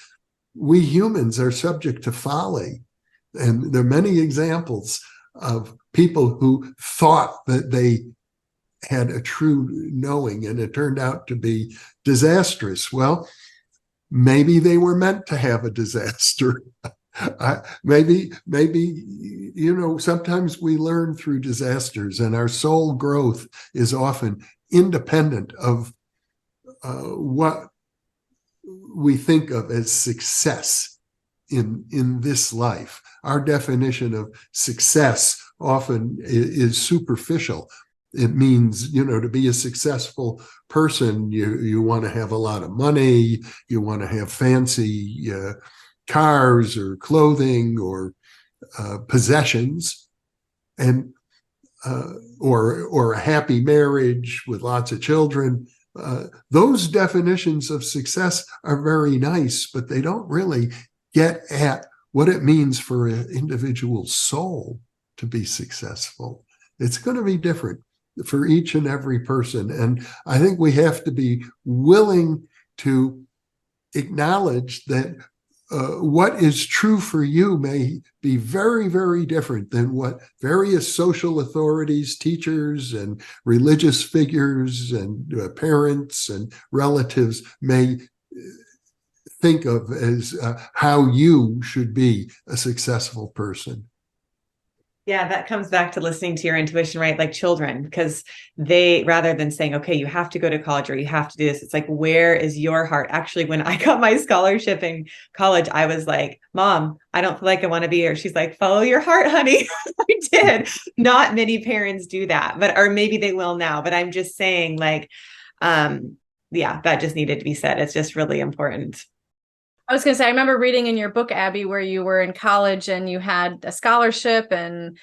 we humans are subject to folly. And there are many examples of people who thought that they had a true knowing, and it turned out to be disastrous. Well, maybe they were meant to have a disaster. Maybe, sometimes we learn through disasters, and our soul growth is often independent of what we think of as success in this life. Our definition of success often is superficial. It means, to be a successful person, you want to have a lot of money, you want to have fancy cars or clothing or possessions, and or a happy marriage with lots of children. Those definitions of success are very nice, but they don't really get at what it means for an individual soul to be successful. It's going to be different for each and every person. And I think we have to be willing to acknowledge that what is true for you may be very, very different than what various social authorities, teachers, and religious figures, and parents and relatives may think of as how you should be a successful person. Yeah, that comes back to listening to your intuition, right? Like children, because they, rather than saying, okay, you have to go to college or you have to do this, it's like, where is your heart? Actually, when I got my scholarship in college, I was like, Mom, I don't feel like I want to be here. She's like, follow your heart, honey. I did. Not many parents do that, but, or maybe they will now, but I'm just saying, like, yeah, that just needed to be said. It's just really important. I was going to say, I remember reading in your book, Abby, where you were in college and you had a scholarship, and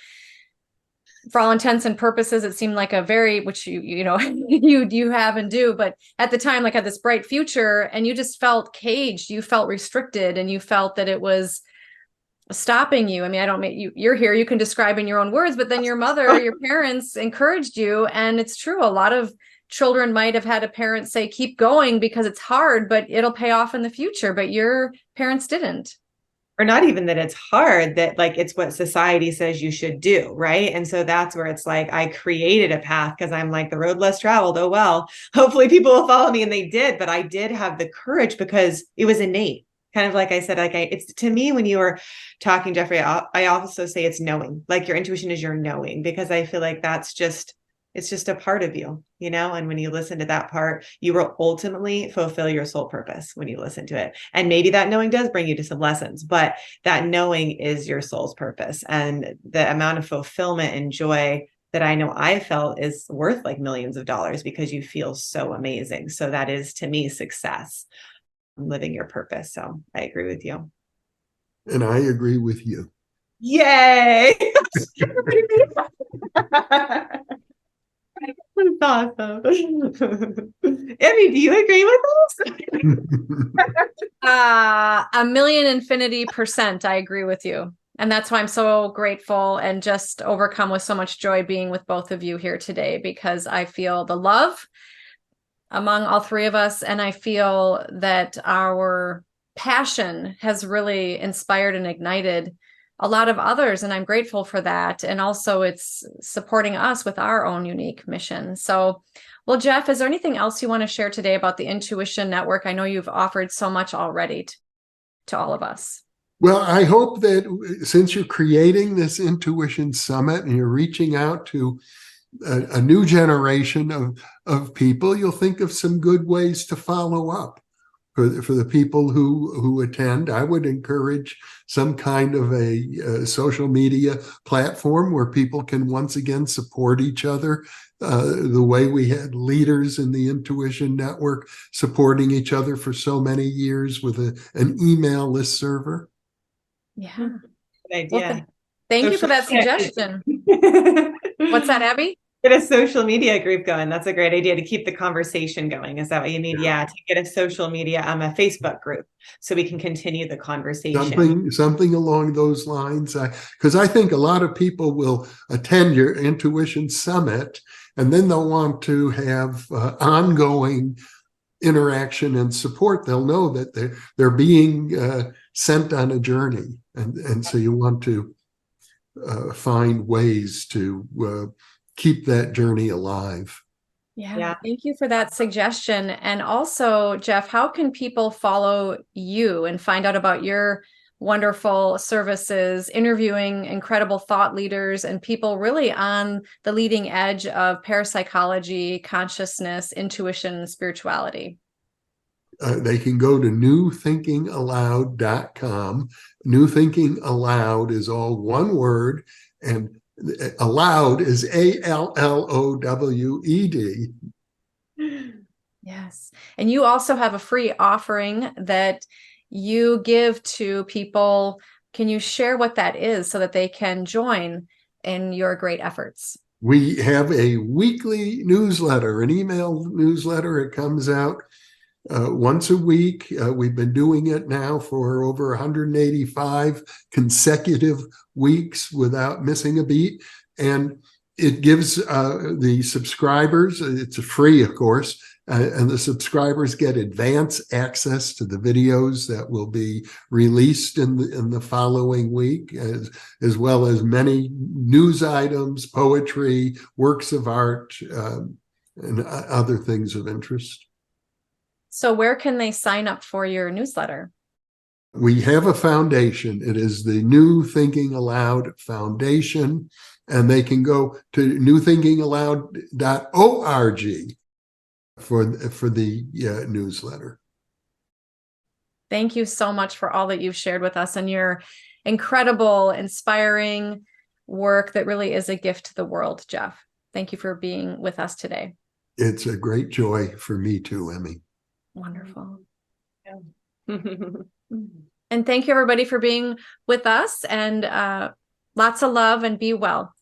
for all intents and purposes, it seemed like a very, which you know, you have and do, but at the time, like, had this bright future, and you just felt caged, you felt restricted, and you felt that it was stopping you. I mean, I don't make you, you're here, you can describe in your own words, but then your mother, your parents encouraged you. And it's true. A lot of children might have had a parent say, keep going because it's hard, but it'll pay off in the future. But your parents didn't. Or not even that it's hard, that like it's what society says you should do, right? And so that's where it's like I created a path because I'm like, the road less traveled, oh well, hopefully people will follow me, and they did. But I did have the courage because it was innate. Kind of like I said, like it's, to me, when you were talking, Jeffrey, I also say it's knowing, like your intuition is your knowing, because I feel like that's just, it's just a part of you, you know? And when you listen to that part, you will ultimately fulfill your soul purpose when you listen to it. And maybe that knowing does bring you to some lessons, but that knowing is your soul's purpose. And the amount of fulfillment and joy that I know I felt is worth like millions of dollars, because you feel so amazing. So that is, to me, success, living your purpose. So I agree with you. And I agree with you. Yay. That's awesome. Emmy, do you agree with us? 1,000,000% I agree with you. And that's why I'm so grateful and just overcome with so much joy being with both of you here today, because I feel the love among all three of us. And I feel that our passion has really inspired and ignited a lot of others. And I'm grateful for that. And also it's supporting us with our own unique mission. So, well, Jeff, is there anything else you want to share today about the Intuition Network? I know you've offered so much already to all of us. Well, I hope that since you're creating this Intuition Summit and you're reaching out to a new generation of people, you'll think of some good ways to follow up. For the people who attend, I would encourage some kind of a social media platform where people can once again support each other, the way we had leaders in the Intuition Network supporting each other for so many years with an email list server. Yeah. Good idea. Well, thank you for that suggestion. What's that, Abby? Get a social media group going. That's a great idea to keep the conversation going. Is that what you mean? Yeah, to get a social media, a Facebook group, so we can continue the conversation. Something along those lines. Because I think a lot of people will attend your Intuition Summit, and then they'll want to have ongoing interaction and support. They'll know that they're being sent on a journey, and so you want to find ways to keep that journey alive. Yeah, thank you for that suggestion. And also, Jeff, how can people follow you and find out about your wonderful services, interviewing incredible thought leaders and people really on the leading edge of parapsychology, consciousness, intuition, and spirituality? They can go to newthinkingaloud.com. New Thinking Aloud is all one word, and aloud is ALLOWED. Yes. And you also have a free offering that you give to people. Can you share what that is so that they can join in your great efforts? We have a weekly newsletter, an email newsletter. It comes out once a week. We've been doing it now for over 185 consecutive weeks without missing a beat. And it gives the subscribers, it's free, of course, and the subscribers get advance access to the videos that will be released in the following week, as well as many news items, poetry, works of art, and other things of interest. So where can they sign up for your newsletter? We have a foundation. It is the New Thinking Aloud Foundation, and they can go to newthinkingaloud.org for the newsletter. Thank you so much for all that you've shared with us and your incredible, inspiring work that really is a gift to the world, Jeff. Thank you for being with us today. It's a great joy for me too, Emmy. Wonderful. And thank you, everybody, for being with us, and lots of love, and be well.